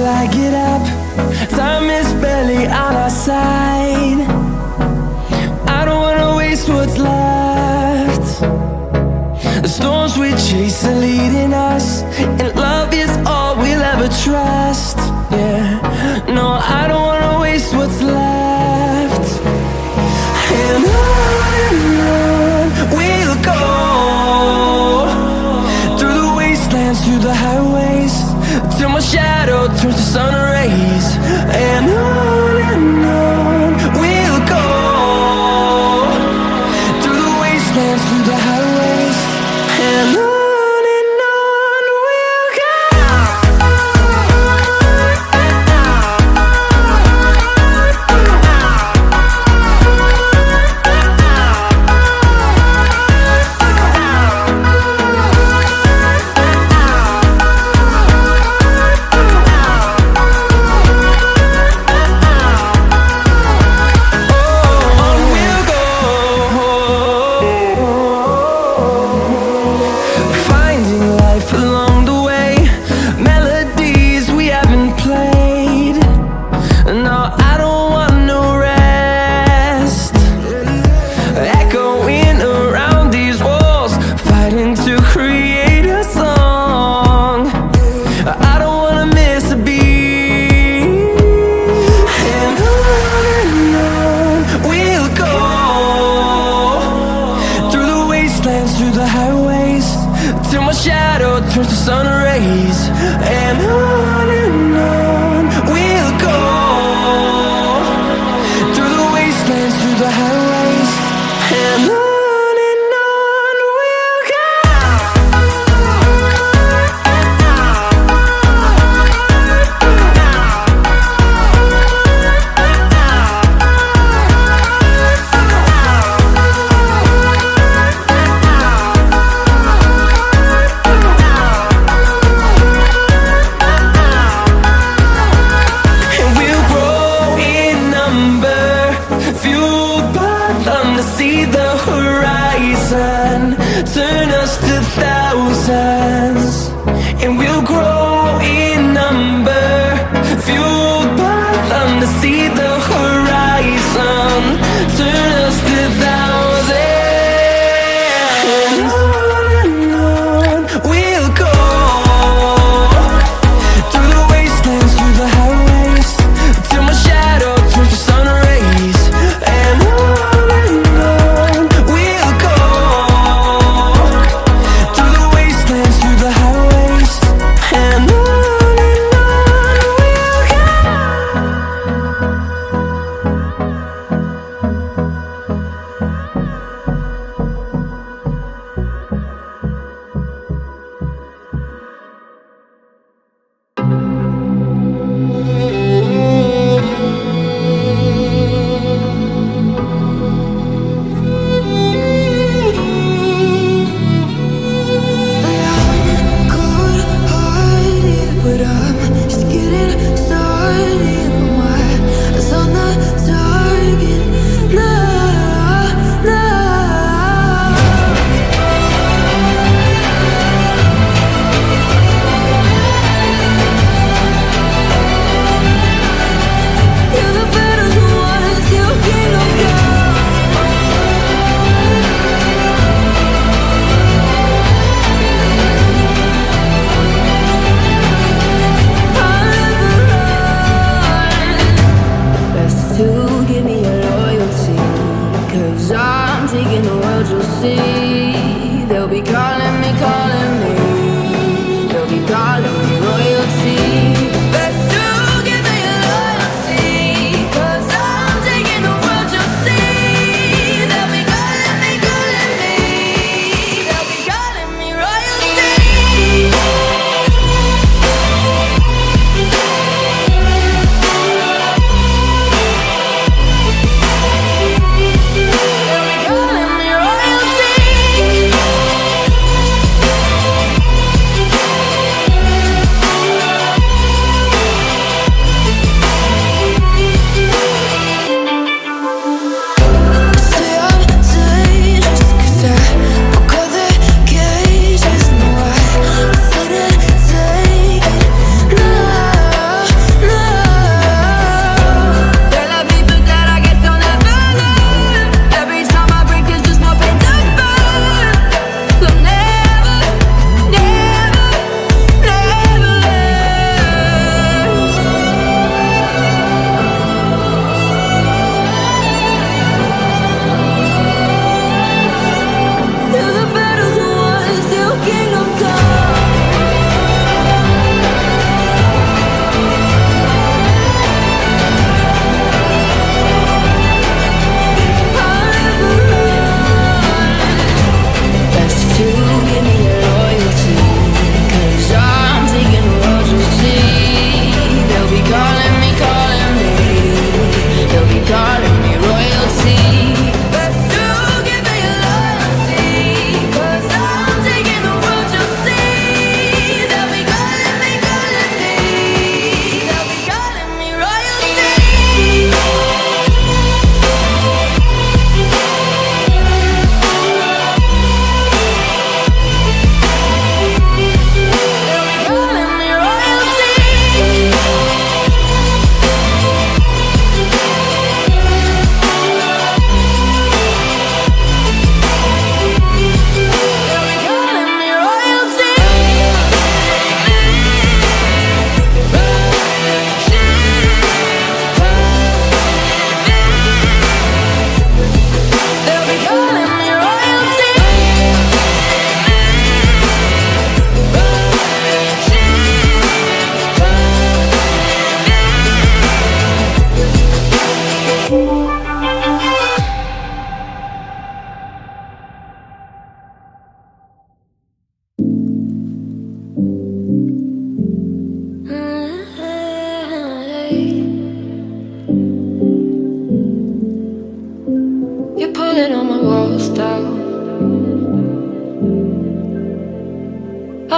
till I get up. Time is barely on our side. I don't wanna waste what's left. The storms we chase are leading us, and love is all we'll ever trust. Yeah, no, I don't wanna waste what's left. And on we'll go, through the wastelands, through the highways, till my shadow turns to sun rays. And on we'll go, through the wastelands, through the highways, and on. Through the highways, till my shadow turns to sun rays. And on we'll go, through the wastelands, through the highways, and on we'll go. See the horizon turn us to thousands, and we'll grow in number, fueled by them to see the horizon turn us to thousands. And on we'll go, through the wastelands, through the highways, till my shadow turns to sun rays. And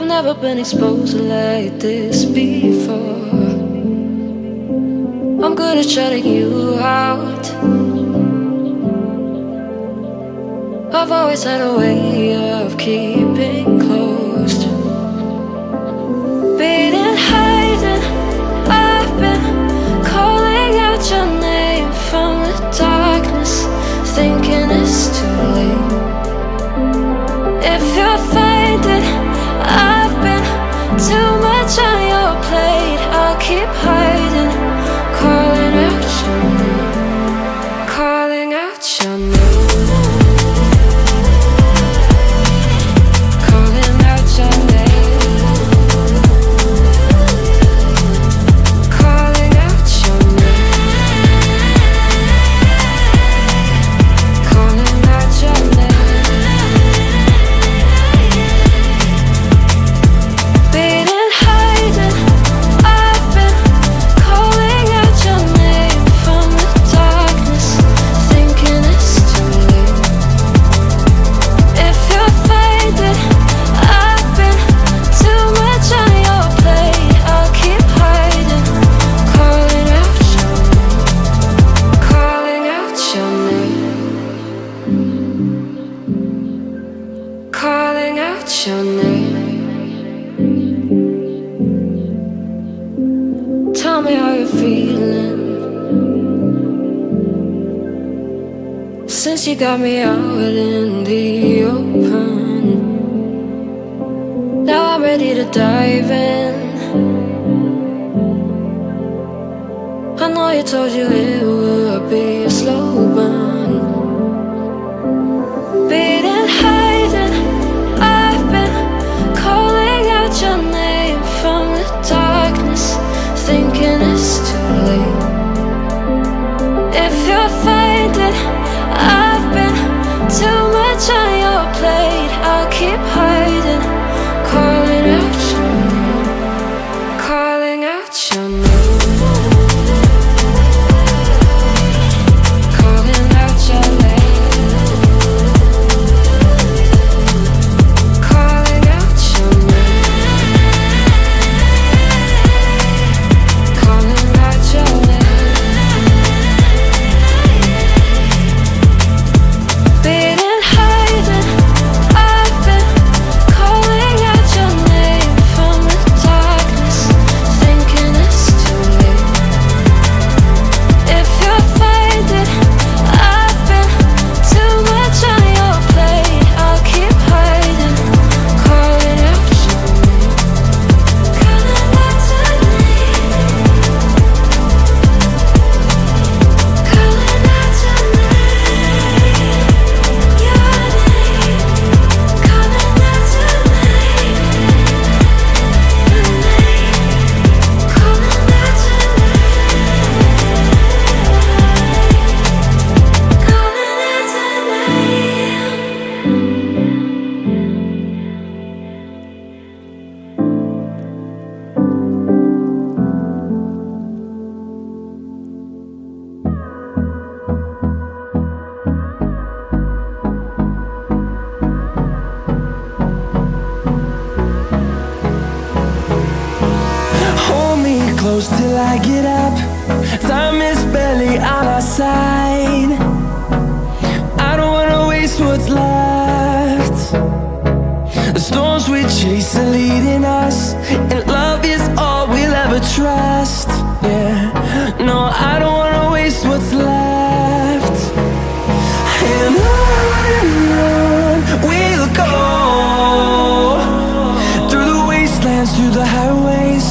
I've never been exposed like this before. I'm good at shutting you out. I've always had a way of keeping closed. Beating, hiding, I've been calling out your name from the darkness, thinking it's too late. If you're finding I've been too much on your plate, I'll keep hiding, calling out your name, calling out your name. Tell me how you're feeling since you got me out in the open. Now I'm ready to dive in. I know you told you it would be a slow burn. Beating, hiding, I've been calling out your name from the darkness, thinking it's too late. If you're finding I've been too much on your plate, I'll keep hiding, calling out your name, calling out your name. Close till I get up. Time is barely on our side. I don't wanna waste what's left. The storms we chase are leading us, and love is all we'll ever trust. Yeah, no, I don't wanna waste what's left. And on we'll go, through the wastelands, through the highways,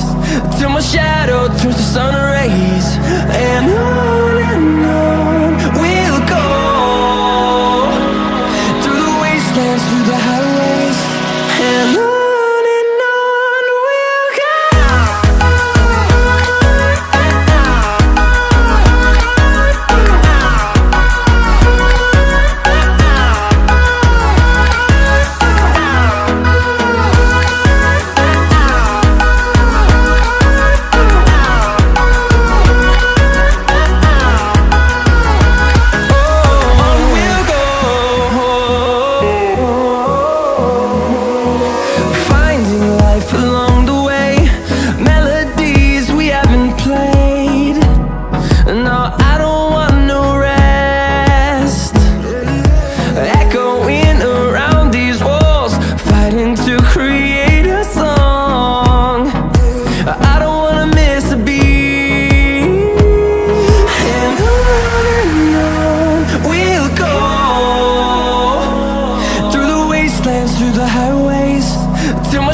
till my shadow turns to sun rays. And on we'll go, through the wastelands, through the highways. And on we'll go.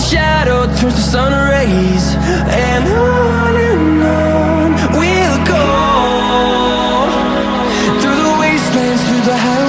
shadow turns to sun rays, and on we'll go, through the wastelands, through the highways.